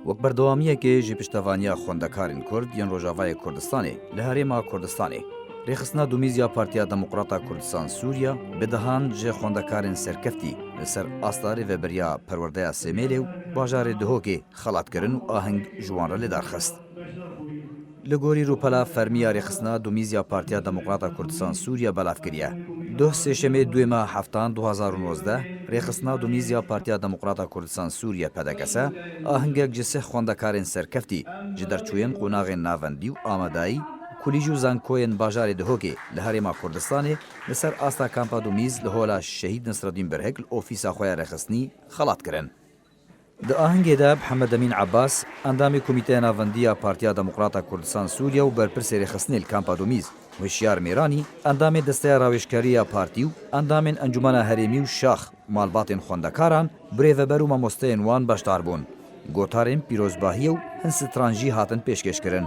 وەک بەردەوامیەکێ ژی پشتەوانیا خوێندەکارین کورد یان ڕۆژاوای کوردستانê li herêma Kurdistanê rêxistina Dumîziya Partiya Demokrata Kurdistan Sûriya bi dihan ji xwendekarên serkeftî li ser astarê veberiya perwerdeya Semêlê û bajarê Duhokê xelatkirin û aheng ji wan re lêdarxist. Li gorî rûpela fermiya rêxistina Dumîziya Partiya Demokrata Kurdistan Sûriya belav kiriye. Duh sêşemê duyema heftan 2019 rêxistina Dumîziya Partiya Demokrata Kurdistan Sûriya pedekese ahengek ji sih xwendekarên serkeftî ji derçûyên qonaxên navendî û amadayî kulîj û zankoyên bajarê Duhokê li herêma Kurdistanê li ser asta kampa Dumîz li hola Şehîd Nisreddîn Birhek li ofîsa xwe ya rêxistinî xelat kirin. Di ahengê de Mihemed Emîn Abbas, endamê Komîteya Navendiya Partiya Demokrata Kurdistan Sûriya û berpirsê rêxistinê li kampa Dumîz, Hişyar Mêranî, endamê desteya rawêşkeriya partî û endamên Encûmena Herêmî û Şax malbatên xwendekaran birêveber û mamosteyên wan beşdar bûn. Gotarên pîrozbahiyê û hin stranjî hatin pêşkêşkirin.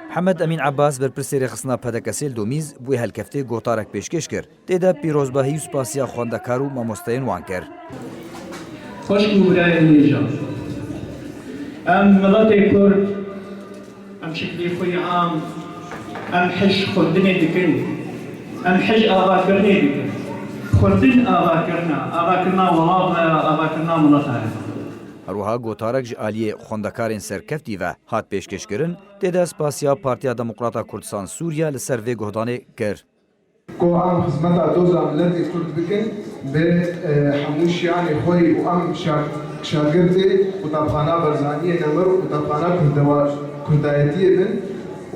Mihemed Emîn Abbas berpirsê rêxistina pedekesê li Dumîz bûyê helkeftê gotarek pêşkêş kir. Tê de pîrozbahî û spasiya xwendekar û mamosteyên wan kir. خوش برای نیجا. ملت کرد شکلی خوی عام حج خودنی دکن حج آغا کرنی دکن خودن آغا کرنا ولاد آغا کرنا ملت های. هەروەها گۆتارێک ji aliyê xwendekarên serkeftî ve hat pêşkêşkirin tê de spasiya Partiya Demokrata Kurdistan Sûriya li ser vê guhdanê kir. کو ام خدمت دوزا ملت کرد بکن به حموشیان خوی و ام شاگردی کتابخانه برزانی نمر و کتابخانه کردایتی بن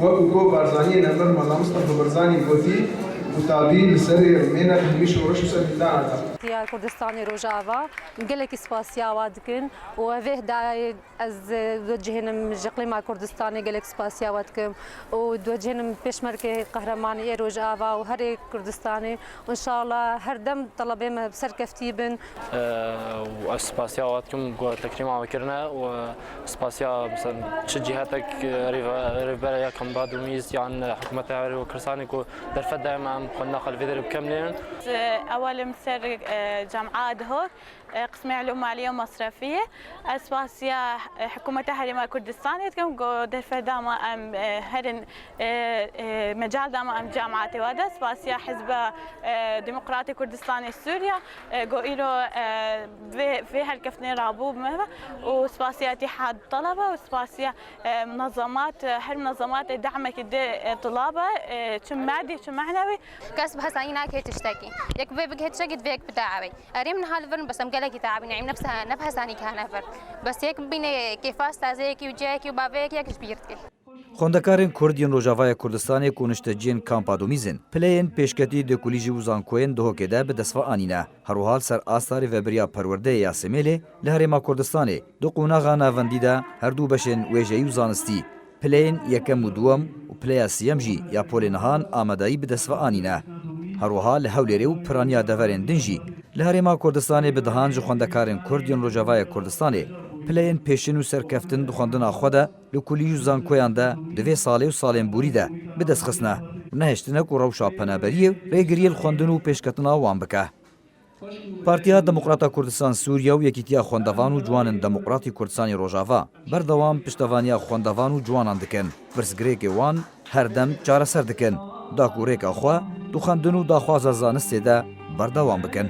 و کو برزانی نمر مولا مصطفی برزانی گوتی کتابی لسری مینا همیش ورش سلیدان یا کردستانی روجاوا گلک اسپاسیا وادکن و وه دای از دوجهنم جقلیما کردستانی گلک اسپاسیا وادکم و دوجهنم پشمرکه قهرمانی روجاوا و هر کردستانی ان شاء الله هر دم طلبه ما سرکفتی بن و اسپاسیا وادکم گو تکریم آمکرنا و اسپاسیا مثلا چه جهتك ريفيرا كم بعد ميز يعني حكومة عربية كردستان كو درفت دائما قلنا خلفيدر بكملين أول مسر جامعات هوك قسم علوم مالية ومصرفية أسباسيا حكومة هرم كردستان يتكلم جو درفت دائما هرن مجال دائما جامعات وادا أسباسيا حزب ديمقراطي كردستاني سوريا جو إلو في هالكفني رابوب مهما وأسباسيا اتحاد طلبة وأسباسيا منظمات هر منظمات دعمك طلابة شو مادي شو معنوي كسب هساينا كي تشتكي يك بيك تشتكي فيك بتاعي أريم نهالفرن بس أمقلك تعبين يعني نفسها نبها ثاني كهنفر بس هيك بين كيفاس تازيكي وجاكي وبابيك يك شبيرتي Xwendekarên Kurd yên Rojavaya Kurdistanê ku nişteciyên kampa Dumîzin pileyên pêşketî di kulîjî û zankoyên Duhokê de bi destva anîne. Herûhal ser astarê veberiya perwerdeyê ya Semêlê li herêma Kurdistanê du qonaxa navendî de her du beşên wêjeyî û zanistî. Pileyên yekem û duwem û pileya siyem jî ya polê nihan amadayî bi destva anîne. Herûha li Hewlêrê û piraniya deverên din jî li herêma Kurdistanê bi dihan ji xwendekarên Kurd yên Rojavaya Kurdistanê pileyên pêşin û serkeftin dixwendina xwe de li kulîj û zankoyan de di vê salê û salên borî de bi destxistine û nehêştine ku rewşa penaberiyê rêgiriyê li xwendin û pêşketina wan bike. Partiya Demokrata Kurdistan Sûriya û Yekîtiya Xwendevan û Ciwanên Demokratî Kurdistanê Rojava berdewam piştevaniya xwendevan û ciwanan dikin. Pirsgirêkê wan her dem çareser dikin. Da ku rêka xwe du xwendin û daxwaza zanistê de berdewam bikin.